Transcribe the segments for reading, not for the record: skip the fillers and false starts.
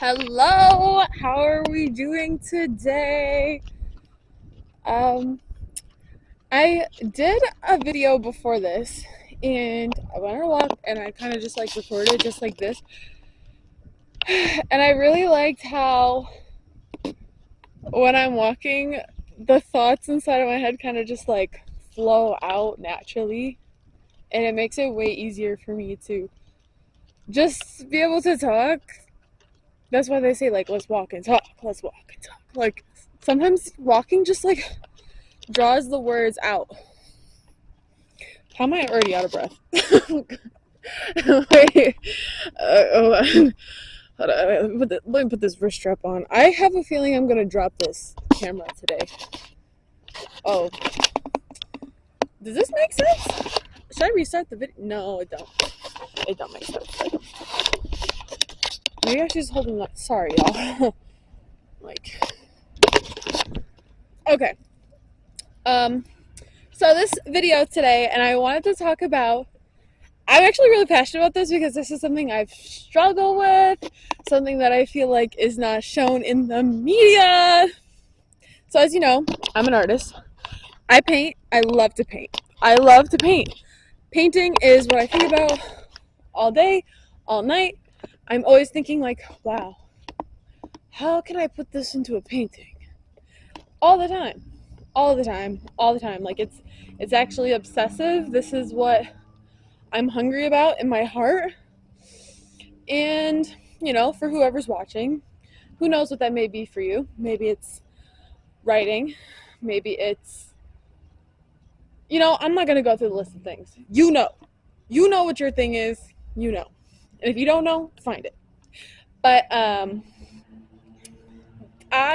Hello, how are we doing today? Um, I did a video before this and I went on a walk and I kind of just like recorded just like this. And I really liked how when I'm walking, the thoughts inside of my head kind of just like flow out naturally. And it makes it way easier for me to just be able to talk. That's why they say, like, let's walk and talk, let's walk and talk. Like, sometimes walking just like draws the words out. How am I already out of breath? Wait. Hold on. Let me put this wrist strap on. I have a feeling I'm gonna drop this camera today. Oh, does this make sense? Should I restart the video? No, it don't. It don't make sense. Maybe I should just hold it. Sorry, y'all. Like, okay. So this video today, and I wanted to talk about. I'm actually really passionate about this because this is something I've struggled with, something that I feel like is not shown in the media. So as you know, I'm an artist. I paint. I love to paint. I love to paint. Painting is what I think about all day, all night. I'm always thinking like, wow, how can I put this into a painting? All the time. All the time. All the time. Like it's actually obsessive. This is what I'm hungry about in my heart. And, for whoever's watching, who knows what that may be for you. Maybe it's writing. Maybe it's, I'm not going to go through the list of things. You know what your thing is. And if you don't know, find it. But I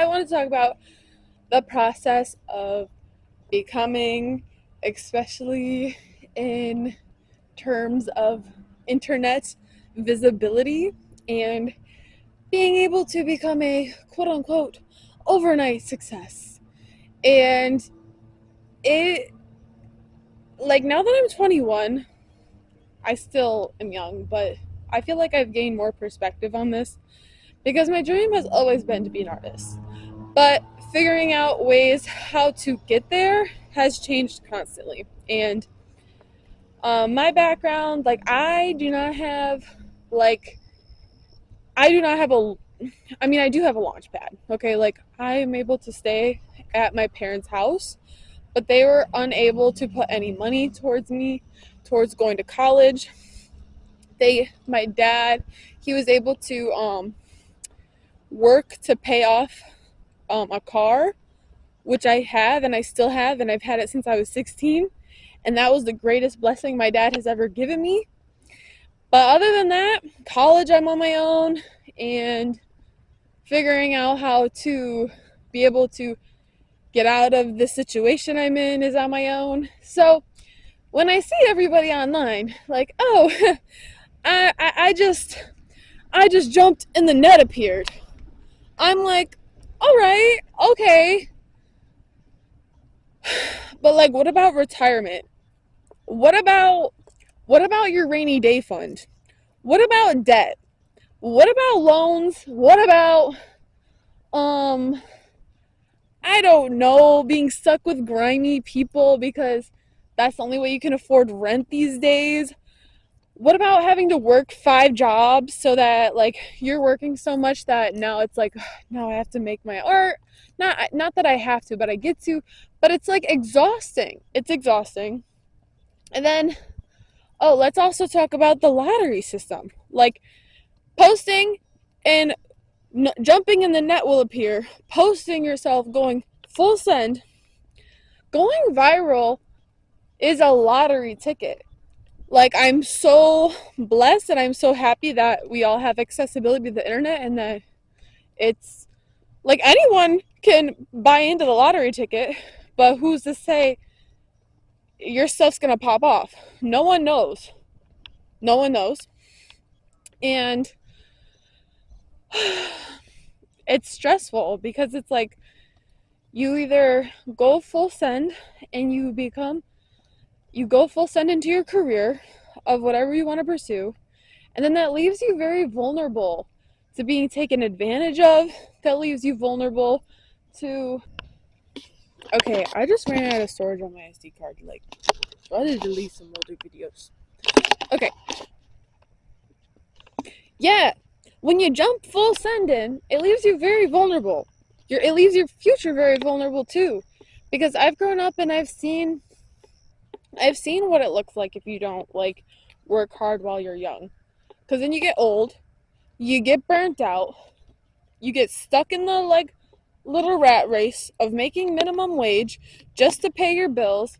want to talk about the process of becoming, especially in terms of internet visibility and being able to become a quote unquote overnight success. And it, like, now that I'm 21, I still am young, but I feel like I've gained more perspective on this because my dream has always been to be an artist. But figuring out ways how to get there has changed constantly. And my background, like, I do not have a I do have a launch pad. Okay, like I am able to stay at my parents' house, but they were unable to put any money towards me, towards going to college. My dad, he was able to work to pay off a car, which I have and I still have, and I've had it since I was 16, and that was the greatest blessing my dad has ever given me. But other than that, college, I'm on my own, and figuring out how to be able to get out of the situation I'm in is on my own. So when I see everybody online, like, oh, I just jumped and the net appeared. I'm like, all right, okay, but like, what about retirement? What about your rainy day fund? What about debt? What about loans? What about I don't know, being stuck with grimy people because that's the only way you can afford rent these days? What about having to work 5 jobs so that like you're working so much that now it's like now I have to make my art? Not that I have to, but I get to. But it's like exhausting. It's exhausting. And then let's also talk about the lottery system. Like posting and jumping in the net will appear. Posting yourself going full send, going viral is a lottery ticket. Like, I'm so blessed and I'm so happy that we all have accessibility to the internet and that it's like anyone can buy into the lottery ticket, but who's to say your stuff's gonna pop off? No one knows. No one knows. And it's stressful because it's like you either go full send and you go full send into your career of whatever you want to pursue, and then that leaves you very vulnerable to being taken advantage of, that leaves you vulnerable to. Okay, I just ran out of storage on my SD card. Like, I had to delete some older videos. Okay. Yeah, when you jump full send in, it leaves you very vulnerable. It leaves your future very vulnerable too, because I've grown up and I've seen what it looks like if you don't like work hard while you're young. Because then you get old, you get burnt out, you get stuck in the like little rat race of making minimum wage just to pay your bills,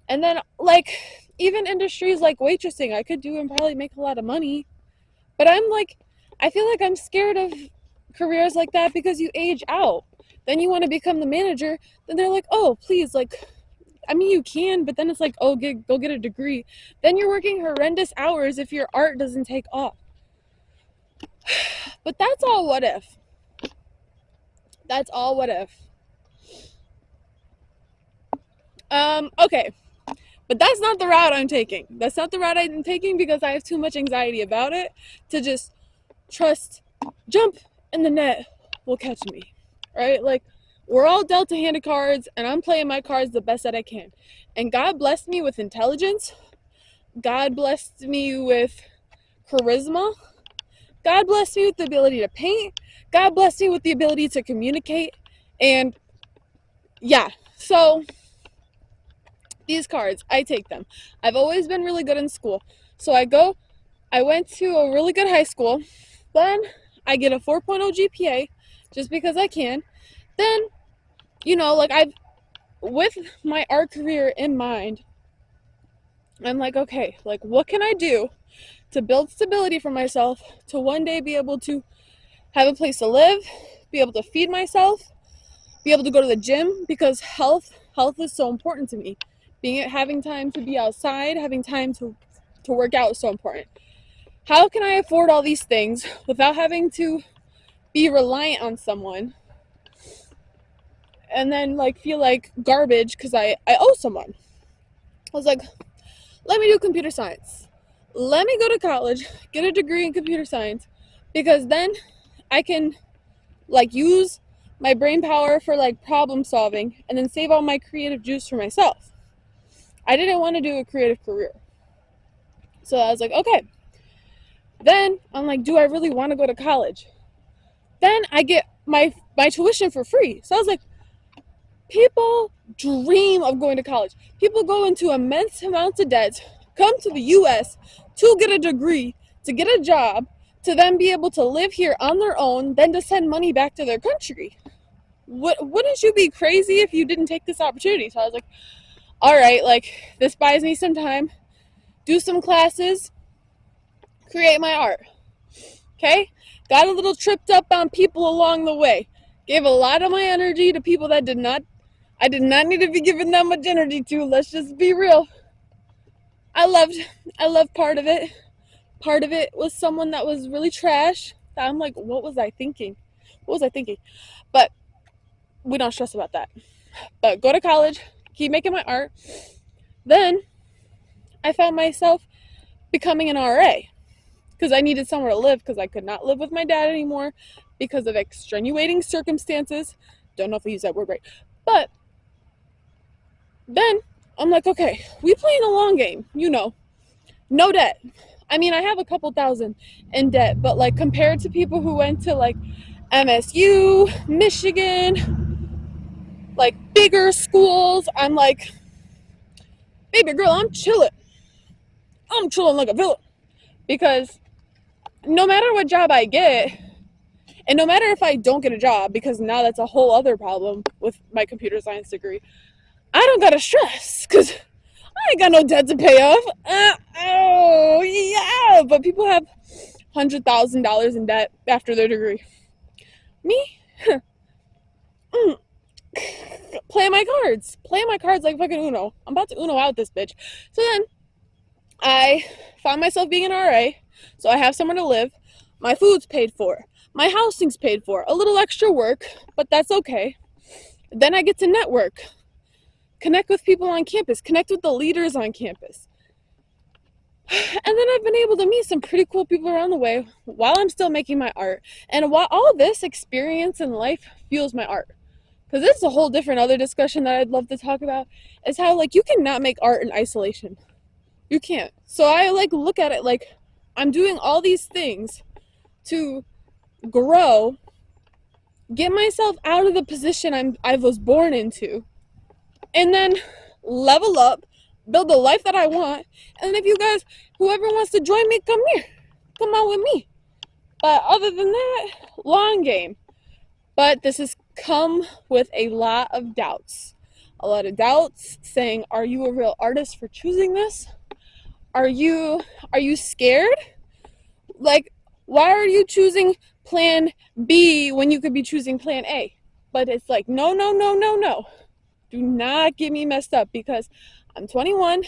and then like even industries like waitressing I could do and probably make a lot of money. But I feel like I'm scared of careers like that because you age out. Then you want to become the manager. Then they're like, oh, please, like, I mean, you can, but then it's like, oh, go get a degree. Then you're working horrendous hours if your art doesn't take off. But that's all what if. That's all what if. Okay. But that's not the route I'm taking. That's not the route I'm taking because I have too much anxiety about it to just trust, jump in the net will catch me, right? Like, we're all dealt a hand of cards and I'm playing my cards the best that I can. And God blessed me with intelligence. God blessed me with charisma. God blessed me with the ability to paint. God blessed me with the ability to communicate. And yeah, so these cards, I take them. I've always been really good in school. So I went to a really good high school. Then I get a 4.0 GPA just because I can. Then, like with my art career in mind, I'm like, okay, like what can I do to build stability for myself to one day be able to have a place to live, be able to feed myself, be able to go to the gym because health is so important to me. Having time to be outside, having time to work out is so important. How can I afford all these things without having to be reliant on someone and then like feel like garbage because I owe someone? I was like, let me do computer science. Let me go to college, get a degree in computer science, because then I can like use my brain power for like problem solving and then save all my creative juice for myself. I didn't want to do a creative career. So I was like, okay. Then I'm like, do I really want to go to college? Then I get my tuition for free. So I was like, people dream of going to college. People go into immense amounts of debt, come to the US to get a degree, to get a job, to then be able to live here on their own, then to send money back to their country. Wouldn't you be crazy if you didn't take this opportunity? So I was like, all right, like this buys me some time, do some classes, create my art. Okay? Got a little tripped up on people along the way. Gave a lot of my energy to people that I did not need to be giving that much energy to. Let's just be real. I loved part of it. Part of it was someone that was really trash. That I'm like, what was I thinking? But we don't stress about that. But go to college, keep making my art. Then I found myself becoming an RA because I needed somewhere to live because I could not live with my dad anymore because of extenuating circumstances. Don't know if I use that word right. But then I'm like, okay, we playing a long game, no debt. I mean, I have a couple thousand in debt, but like compared to people who went to like MSU, Michigan, like bigger schools, I'm like, baby girl, I'm chilling like a villain. Because no matter what job I get, and no matter if I don't get a job, because now that's a whole other problem with my computer science degree, I don't gotta stress because I ain't got no debt to pay off. Oh yeah, but people have $100,000 in debt after their degree. Me, playing my cards like fucking Uno. I'm about to Uno out this bitch. So then I found myself being an RA, so I have somewhere to live. My food's paid for. My housing's paid for. A little extra work, but that's okay. Then I get to network. Connect with people on campus. Connect with the leaders on campus. And then I've been able to meet some pretty cool people around the way while I'm still making my art. And while all this experience in life fuels my art. Because this is a whole different other discussion that I'd love to talk about, is how like you cannot make art in isolation. You can't. So I like look at it like I'm doing all these things to grow, get myself out of the position I was born into, and then level up, build the life that I want. And if you guys, whoever wants to join me, come here, come out with me. But other than that, long game. But this has come with a lot of doubts. A lot of doubts saying, are you a real artist for choosing this? Are you scared? Like, why are you choosing plan B when you could be choosing plan A? But it's like, no, no, no, no, no. Do not get me messed up, because I'm 21,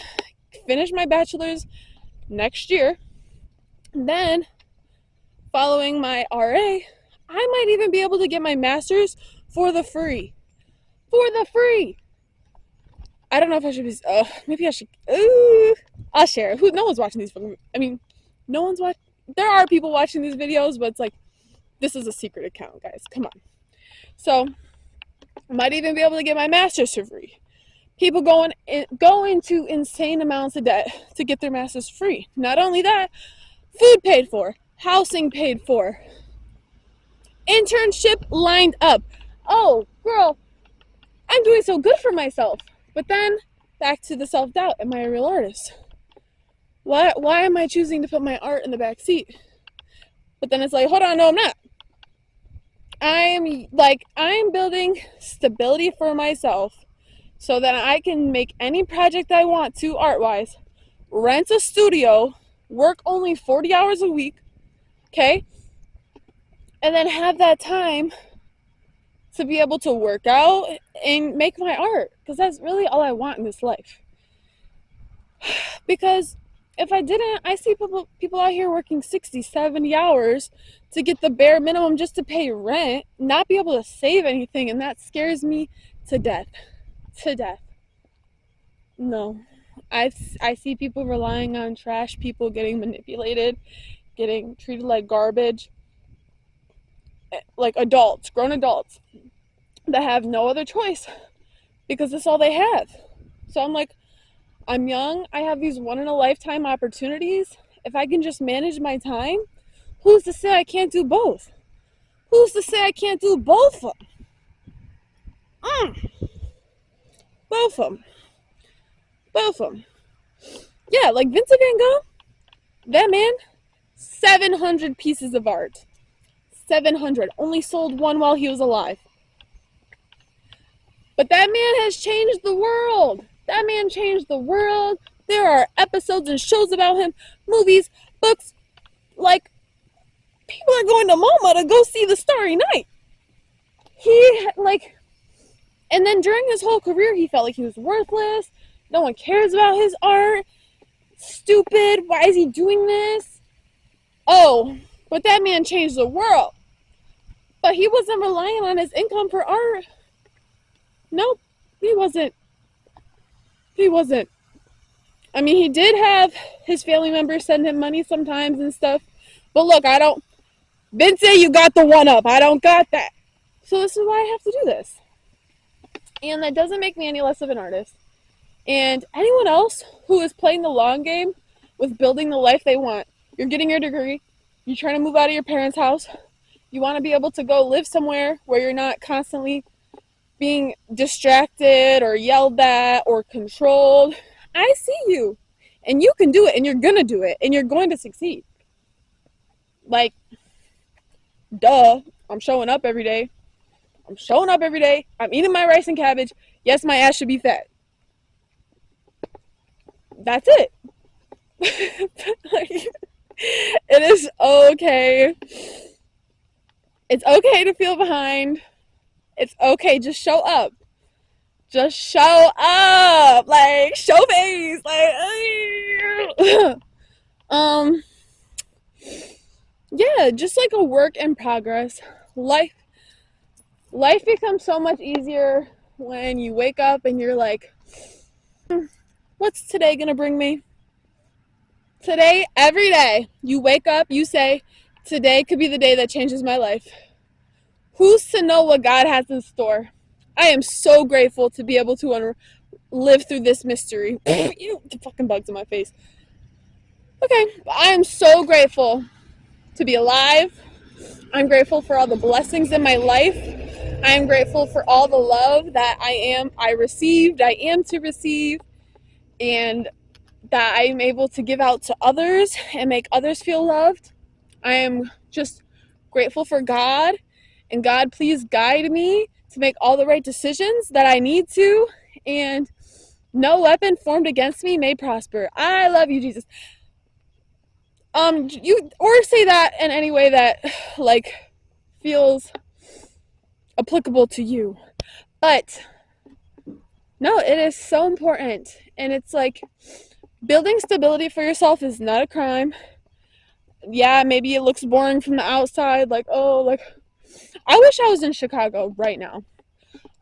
finish my bachelor's next year. Then, following my RA, I might even be able to get my master's for the free. For the free. I don't know if I should be, maybe I should, I'll share it. No one's watching these, no one's watching. There are people watching these videos, but it's like, this is a secret account, guys. Come on. So, I might even be able to get my master's for free. People go into insane amounts of debt to get their master's free. Not only that, food paid for, housing paid for, internship lined up. Oh, girl, I'm doing so good for myself. But then, back to the self-doubt. Am I a real artist? Why am I choosing to put my art in the back seat? But then it's like, hold on, no, I'm not. I'm building stability for myself so that I can make any project I want to art-wise, rent a studio, work only 40 hours a week, okay? And then have that time to be able to work out and make my art, because that's really all I want in this life. Because if I didn't, I see people out here working 60, 70 hours to get the bare minimum just to pay rent, not be able to save anything, and that scares me to death. To death. No. I see people relying on trash, people getting manipulated, getting treated like garbage, like adults, grown adults, that have no other choice because that's all they have. So I'm like, I'm young, I have these one-in-a-lifetime opportunities. If I can just manage my time, who's to say I can't do both? Who's to say I can't do both of them? Both of them. Both of them. Yeah, like Vincent Van Gogh, that man, 700 pieces of art. 700. Only sold one while he was alive. But that man has changed the world. That man changed the world. There are episodes and shows about him, movies, books. Like, people are going to MoMA to go see The Starry Night. And then during his whole career, he felt like he was worthless. No one cares about his art. Stupid. Why is he doing this? Oh, but that man changed the world. But he wasn't relying on his income for art. Nope, he wasn't. He wasn't. I mean, he did have his family members send him money sometimes and stuff. But look, Vincent, you got the one up. I don't got that. So this is why I have to do this. And that doesn't make me any less of an artist. And anyone else who is playing the long game with building the life they want, you're getting your degree, you're trying to move out of your parents' house, you want to be able to go live somewhere where you're not constantly being distracted or yelled at or controlled. I see you. And you can do it, and you're going to do it, and you're going to succeed. Like, duh, I'm showing up every day. I'm eating my rice and cabbage. Yes, my ass should be fat. That's it. It is okay. It's okay to feel behind. It's okay. Just show up. Just show up. Like, show face. Like, yeah, just like a work in progress. Life becomes so much easier when you wake up and you're like, what's today gonna bring me? Today, every day, you wake up, you say, today could be the day that changes my life. Who's to know what God has in store? I am so grateful to be able to live through this mystery. The fucking bugs in my face. Okay, I am so grateful to be alive. I'm grateful for all the blessings in my life. I am grateful for all the love that I am to receive, and that I am able to give out to others and make others feel loved. I am just grateful for God, and God, please guide me to make all the right decisions that I need to, and no weapon formed against me may prosper. I love you, Jesus. You or say that in any way that like feels applicable to you. But no, it is so important. And it's like building stability for yourself is not a crime. Yeah, maybe it looks boring from the outside, like, oh, like, I wish I was in Chicago right now.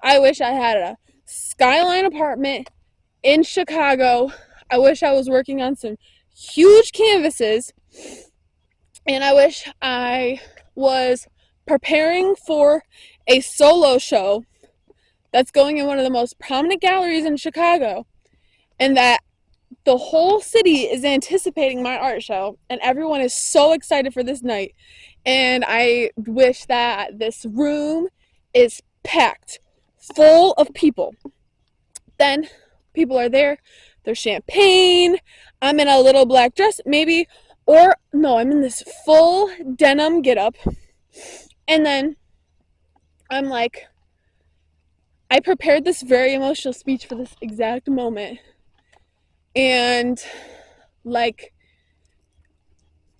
I wish I had a skyline apartment in Chicago. I wish I was working on some huge canvases, and I wish I was preparing for a solo show that's going in one of the most prominent galleries in Chicago, and that the whole city is anticipating my art show, and everyone is so excited for this night. And I wish that this room is packed full of people. Then people are there, there's champagne, I'm in a little black dress, maybe, or no, I'm in this full denim getup. And then I'm like, I prepared this very emotional speech for this exact moment. And like,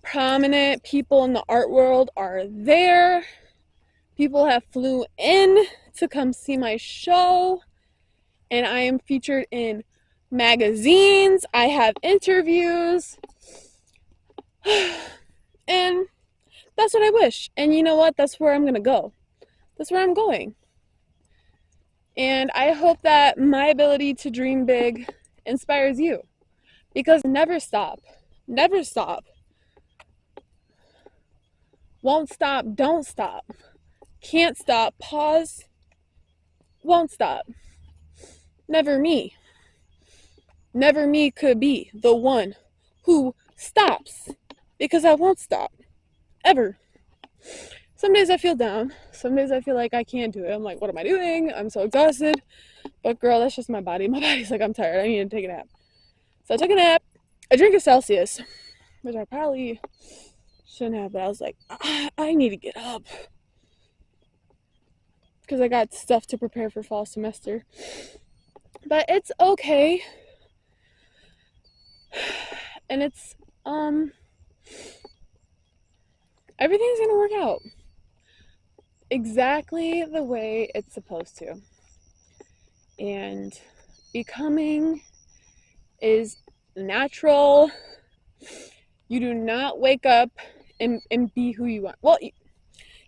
prominent people in the art world are there. People have flew in to come see my show, and I am featured in magazines. I have interviews, and that's what I wish. And you know what? That's where I'm gonna go. That's where I'm going. And I hope that my ability to dream big inspires you, because never stop. Never stop. Won't stop, don't stop. Can't stop, pause, won't stop. Never me. Never me could be the one who stops, because I won't stop. Ever. Some days I feel down. Some days I feel like I can't do it. I'm like, what am I doing? I'm so exhausted. But girl, that's just my body. My body's like, I'm tired. I need to take a nap. So I took a nap. I drank a Celsius, which I probably shouldn't have, but I was like, I need to get up, because I got stuff to prepare for fall semester. But it's okay. And it's, everything's gonna work out exactly the way it's supposed to. And becoming is natural. You do not wake up and be who you want. Well,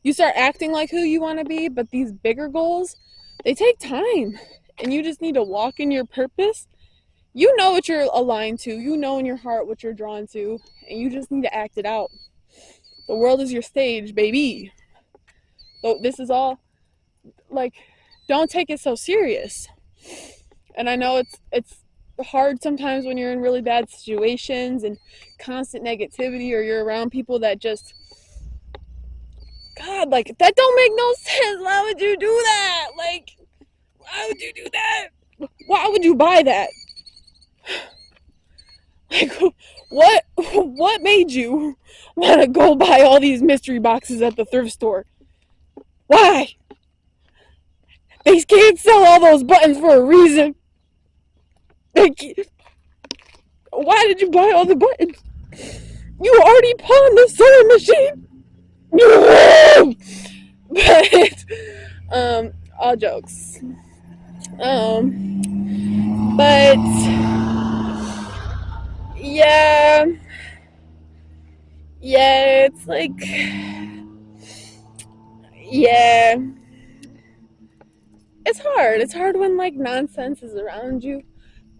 you start acting like who you want to be, but these bigger goals, they take time. And you just need to walk in your purpose. You know what you're aligned to. You know in your heart what you're drawn to. And you just need to act it out. The world is your stage, baby. So this is all, like, don't take it so serious. And I know it's hard sometimes when you're in really bad situations and constant negativity, or you're around people that just, God, like, that don't make no sense. Why would you do that? Like, why would you do that? Why would you buy that? Like, what made you want to go buy all these mystery boxes at the thrift store? Why? They can't sell all those buttons for a reason. Why did you buy all the buttons? You already pawned the sewing machine. But all jokes. But yeah, it's like, yeah, it's hard. It's hard when like nonsense is around you.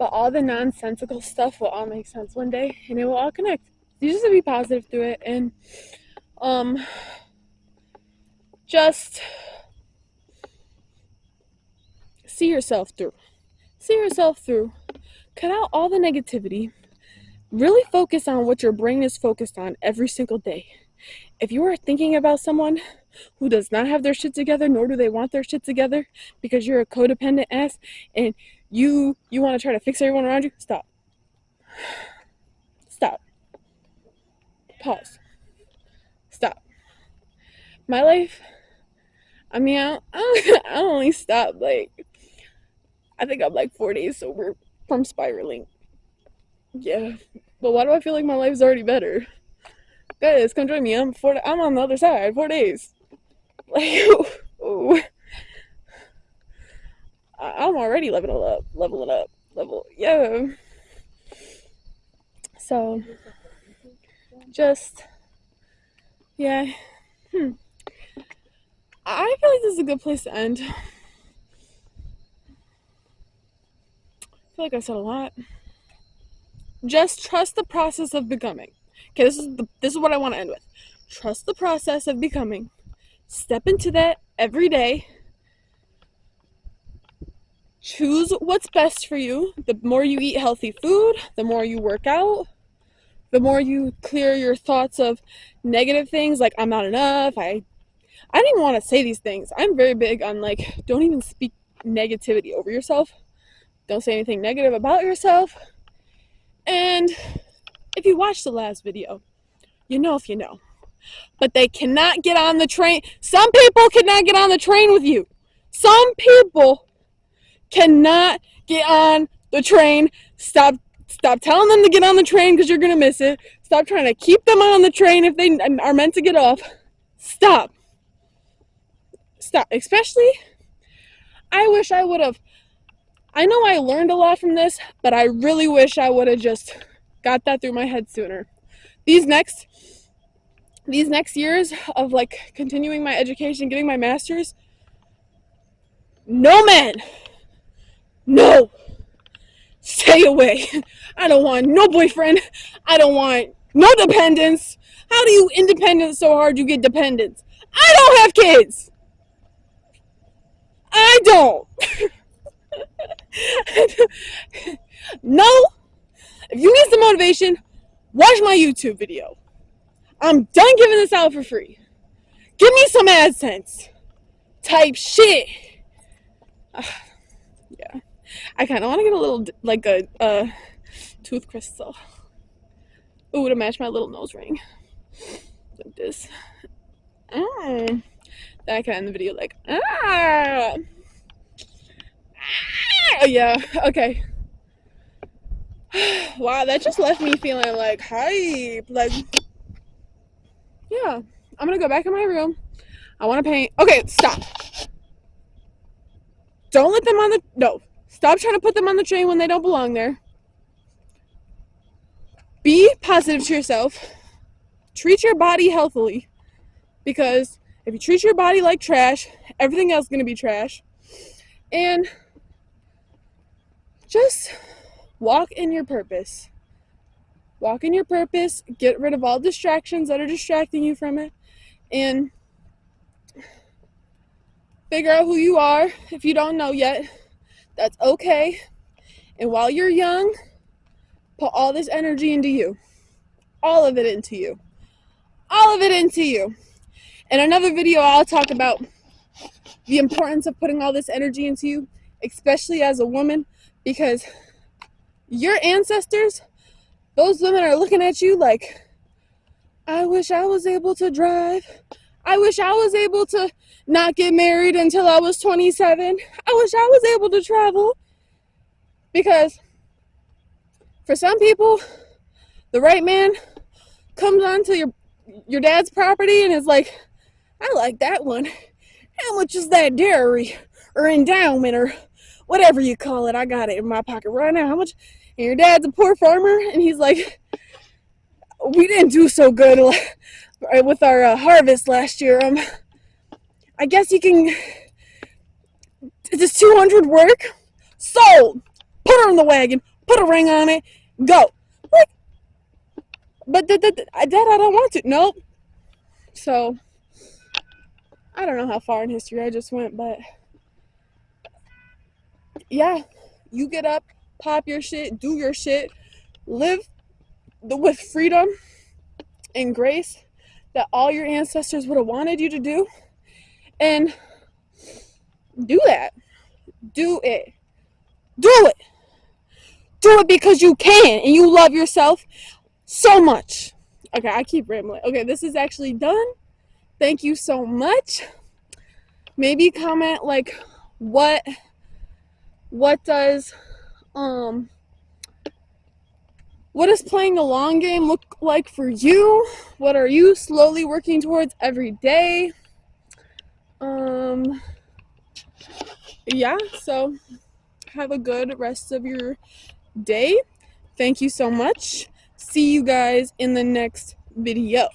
but all the nonsensical stuff will all make sense one day, and it will all connect. You just have to be positive through it, and just see yourself through. See yourself through. Cut out all the negativity. Really focus on what your brain is focused on every single day. If you are thinking about someone who does not have their shit together, nor do they want their shit together, because you're a codependent ass and you want to try to fix everyone around you, stop. Stop. Pause. Stop. My life, I mean, I only stopped, like, I think I'm like 4 days sober from spiraling. Yeah. But why do I feel like my life's already better? Guys, come join me. I'm on the other side. 4 days. Like, ooh. I'm already leveling up. Yeah. So, just, yeah. I feel like this is a good place to end. I feel like I said a lot. Just trust the process of becoming. Okay, this is what I want to end with. Trust the process of becoming. Step into that every day. Choose what's best for you. The more you eat healthy food, the more you work out, the more you clear your thoughts of negative things like I'm not enough. I don't even want to say these things. I'm very big on, like, don't even speak negativity over yourself. Don't say anything negative about yourself. And if you watched the last video, you know if you know. But they cannot get on the train. Some people cannot get on the train with you. Some people cannot get on the train. Stop telling them to get on the train because you're going to miss it. Stop trying to keep them on the train if they are meant to get off. Stop. Especially, I wish I would have. I know I learned a lot from this, but I really wish I would have just got that through my head sooner. These next years of, like, continuing my education, getting my master's, no men, no, stay away. I don't want no boyfriend. I don't want no dependents. How do you independent so hard you get dependents? I don't have kids. I don't. No. If you need some motivation, watch my YouTube video. I'm done giving this out for free. Give me some AdSense type shit. Yeah. I kind of want to get a little, like, a tooth crystal. Ooh, to match my little nose ring. Like this. Then I can end the video like, yeah, okay. Wow, that just left me feeling like hype. Like, yeah, I'm gonna go back in my room. I want to paint. Okay, stop. Don't let them on the, no. Stop trying to put them on the train when they don't belong there. Be positive to yourself. Treat your body healthily. Because if you treat your body like trash, everything else is going to be trash. And just walk in your purpose. Walk in your purpose. Get rid of all distractions that are distracting you from it. And figure out who you are. If you don't know yet, that's okay. And while you're young, put all this energy into you. All of it into you. All of it into you. In another video, I'll talk about the importance of putting all this energy into you, especially as a woman, because your ancestors, those women are looking at you like, I wish I was able to drive. I wish I was able to not get married until I was 27. I wish I was able to travel. Because for some people, the right man comes onto your dad's property and is like, I like that one. How much is that dairy or endowment or whatever you call it? I got it in my pocket right now. How much? And your dad's a poor farmer, and he's like, we didn't do so good with our harvest last year. I guess you can. Does 200 work? Sold. Put her in the wagon. put a ring on it, go. Like, but Dad, I don't want to. Nope. So, I don't know how far in history I just went, but yeah, you get up, pop your shit, do your shit, live with freedom and grace that all your ancestors would have wanted you to do, and do that. Do it. Do it. Do it because you can and you love yourself so much. Okay, I keep rambling. Okay, this is actually done. Thank you so much. Maybe comment like what does what does playing the long game look like for you? What are you slowly working towards every day? Yeah, so have a good rest of your day. Thank you so much. See you guys in the next video.